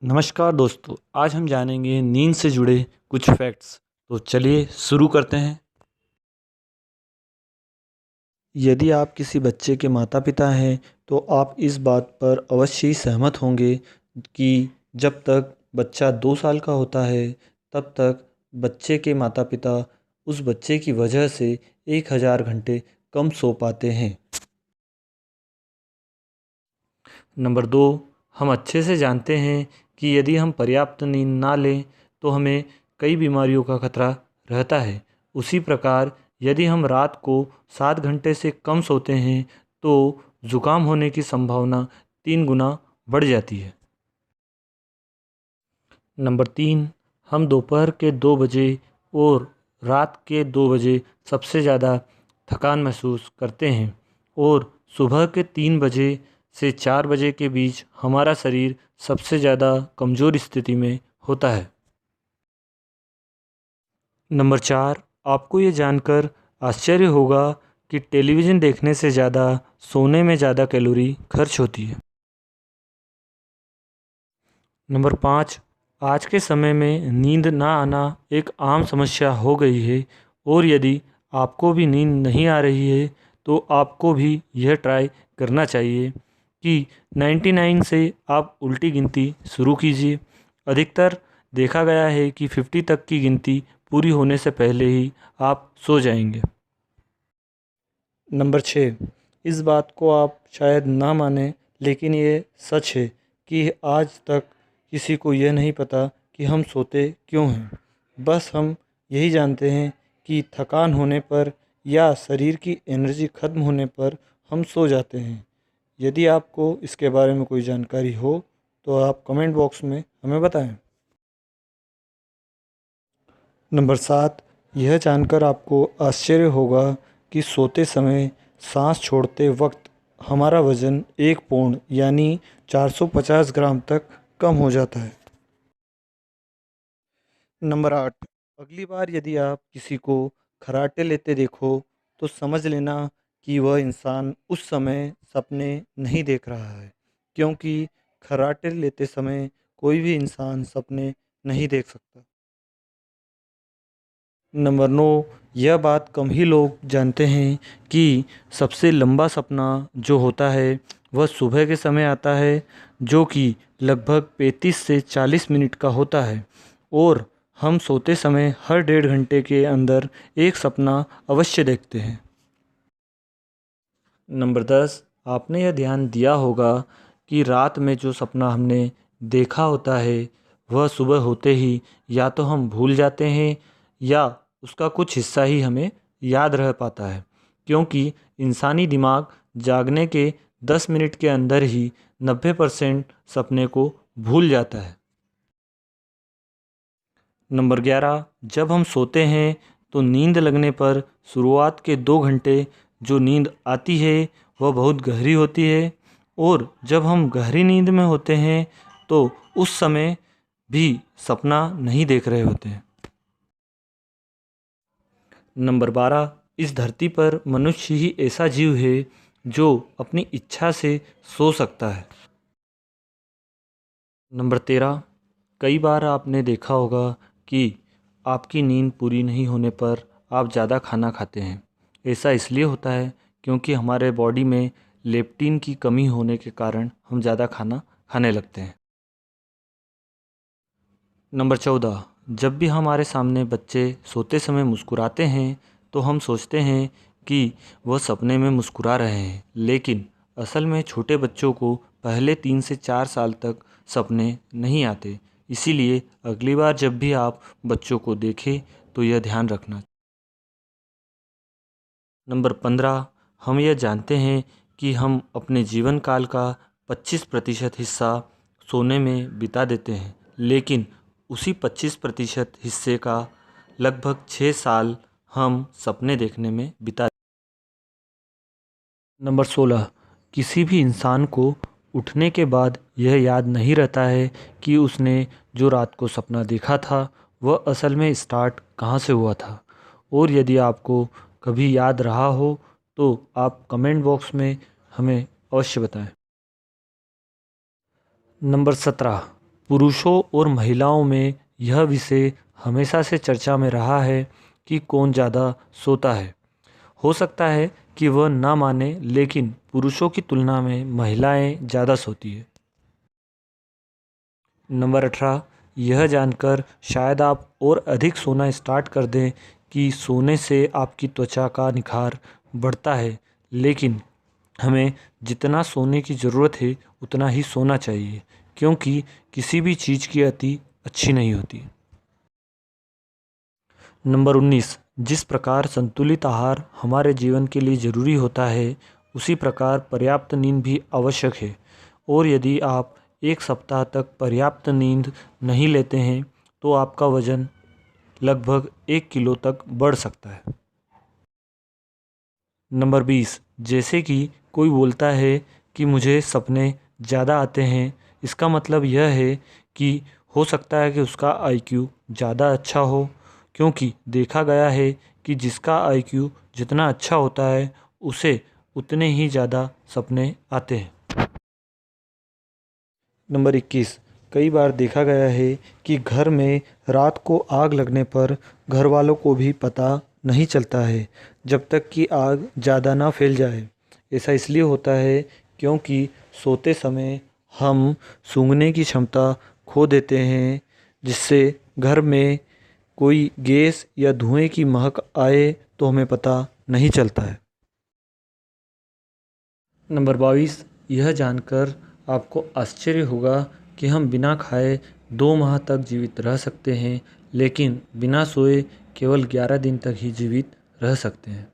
नमस्कार दोस्तों, आज हम जानेंगे नींद से जुड़े कुछ फैक्ट्स। तो चलिए शुरू करते हैं। यदि आप किसी बच्चे के माता-पिता हैं, तो आप इस बात पर अवश्य ही सहमत होंगे कि जब तक बच्चा 2 साल का होता है, तब तक बच्चे के माता-पिता उस बच्चे की वजह से 1000 घंटे कम सो पाते हैं। नंबर 2, हम अच्छे से जानते हैं कि यदि हम पर्याप्त नींद ना लें तो हमें कई बीमारियों का खतरा रहता है। उसी प्रकार यदि हम रात को 7 घंटे से कम सोते हैं तो ज़ुकाम होने की संभावना 3 गुना बढ़ जाती है। नंबर 3, हम दोपहर के 2 बजे और रात के 2 बजे सबसे ज़्यादा थकान महसूस करते हैं और सुबह के 3 बजे से 4 बजे के बीच हमारा शरीर सबसे ज़्यादा कमज़ोर स्थिति में होता है। नंबर 4, आपको ये जानकर आश्चर्य होगा कि टेलीविज़न देखने से ज़्यादा सोने में ज़्यादा कैलोरी खर्च होती है। नंबर 5, आज के समय में नींद ना आना एक आम समस्या हो गई है और यदि आपको भी नींद नहीं आ रही है तो आपको भी यह ट्राई करना चाहिए कि 99 से आप उल्टी गिनती शुरू कीजिए। अधिकतर देखा गया है कि 50 तक की गिनती पूरी होने से पहले ही आप सो जाएंगे। नंबर 6, इस बात को आप शायद ना मानें, लेकिन ये सच है कि आज तक किसी को यह नहीं पता कि हम सोते क्यों हैं। बस हम यही जानते हैं कि थकान होने पर या शरीर की एनर्जी ख़त्म होने पर हम सो जाते हैं। यदि आपको इसके बारे में कोई जानकारी हो तो आप कमेंट बॉक्स में हमें बताएं। नंबर 7, यह जानकर आपको आश्चर्य होगा कि सोते समय सांस छोड़ते वक्त हमारा वज़न 1 पौंड यानी 450 ग्राम तक कम हो जाता है। नंबर 8, अगली बार यदि आप किसी को खर्राटे लेते देखो तो समझ लेना कि वह इंसान उस समय सपने नहीं देख रहा है, क्योंकि खर्राटे लेते समय कोई भी इंसान सपने नहीं देख सकता। नंबर 9, यह बात कम ही लोग जानते हैं कि सबसे लंबा सपना जो होता है वह सुबह के समय आता है, जो कि लगभग 35 से 40 मिनट का होता है और हम सोते समय हर 1.5 घंटे के अंदर एक सपना अवश्य देखते हैं। नंबर 10, आपने यह ध्यान दिया होगा कि रात में जो सपना हमने देखा होता है वह सुबह होते ही या तो हम भूल जाते हैं या उसका कुछ हिस्सा ही हमें याद रह पाता है, क्योंकि इंसानी दिमाग जागने के 10 मिनट के अंदर ही 90% सपने को भूल जाता है। नंबर 11, जब हम सोते हैं तो नींद लगने पर शुरुआत के 2 घंटे जो नींद आती है वह बहुत गहरी होती है और जब हम गहरी नींद में होते हैं तो उस समय भी सपना नहीं देख रहे होते हैं। नंबर 12, इस धरती पर मनुष्य ही ऐसा जीव है जो अपनी इच्छा से सो सकता है। नंबर 13, कई बार आपने देखा होगा कि आपकी नींद पूरी नहीं होने पर आप ज़्यादा खाना खाते हैं। ऐसा इसलिए होता है क्योंकि हमारे बॉडी में लेप्टिन की कमी होने के कारण हम ज़्यादा खाना खाने लगते हैं। नंबर 14, जब भी हमारे सामने बच्चे सोते समय मुस्कुराते हैं तो हम सोचते हैं कि वह सपने में मुस्कुरा रहे हैं, लेकिन असल में छोटे बच्चों को पहले 3 से 4 साल तक सपने नहीं आते। इसीलिए अगली बार जब भी आप बच्चों को देखें तो यह ध्यान रखना। नंबर 15, हम यह जानते हैं कि हम अपने जीवन काल का 25% हिस्सा सोने में बिता देते हैं, लेकिन उसी 25% हिस्से का लगभग 6 साल हम सपने देखने में बिता। नंबर 16, किसी भी इंसान को उठने के बाद यह याद नहीं रहता है कि उसने जो रात को सपना देखा था वह असल में स्टार्ट कहाँ से हुआ था, और यदि आपको कभी याद रहा हो तो आप कमेंट बॉक्स में हमें अवश्य बताएं। नंबर 17, पुरुषों और महिलाओं में यह विषय हमेशा से चर्चा में रहा है कि कौन ज़्यादा सोता है। हो सकता है कि वह ना माने, लेकिन पुरुषों की तुलना में महिलाएं ज़्यादा सोती है। नंबर 18, यह जानकर शायद आप और अधिक सोना स्टार्ट कर दें कि सोने से आपकी त्वचा का निखार बढ़ता है, लेकिन हमें जितना सोने की ज़रूरत है उतना ही सोना चाहिए, क्योंकि किसी भी चीज़ की अति अच्छी नहीं होती। नंबर 19, जिस प्रकार संतुलित आहार हमारे जीवन के लिए ज़रूरी होता है, उसी प्रकार पर्याप्त नींद भी आवश्यक है। और यदि आप एक सप्ताह तक पर्याप्त नींद नहीं लेते हैं तो आपका वज़न लगभग 1 किलो तक बढ़ सकता है। नंबर 20, जैसे कि कोई बोलता है कि मुझे सपने ज़्यादा आते हैं, इसका मतलब यह है कि हो सकता है कि उसका आईक्यू ज़्यादा अच्छा हो, क्योंकि देखा गया है कि जिसका आईक्यू जितना अच्छा होता है उसे उतने ही ज़्यादा सपने आते हैं। नंबर 21, कई बार देखा गया है कि घर में रात को आग लगने पर घर वालों को भी पता नहीं चलता है जब तक कि आग ज़्यादा ना फैल जाए। ऐसा इसलिए होता है क्योंकि सोते समय हम सूंघने की क्षमता खो देते हैं, जिससे घर में कोई गैस या धुएं की महक आए तो हमें पता नहीं चलता है। नंबर 22, यह जानकर आपको आश्चर्य होगा कि हम बिना खाए 2 माह तक जीवित रह सकते हैं, लेकिन बिना सोए केवल 11 दिन तक ही जीवित रह सकते हैं।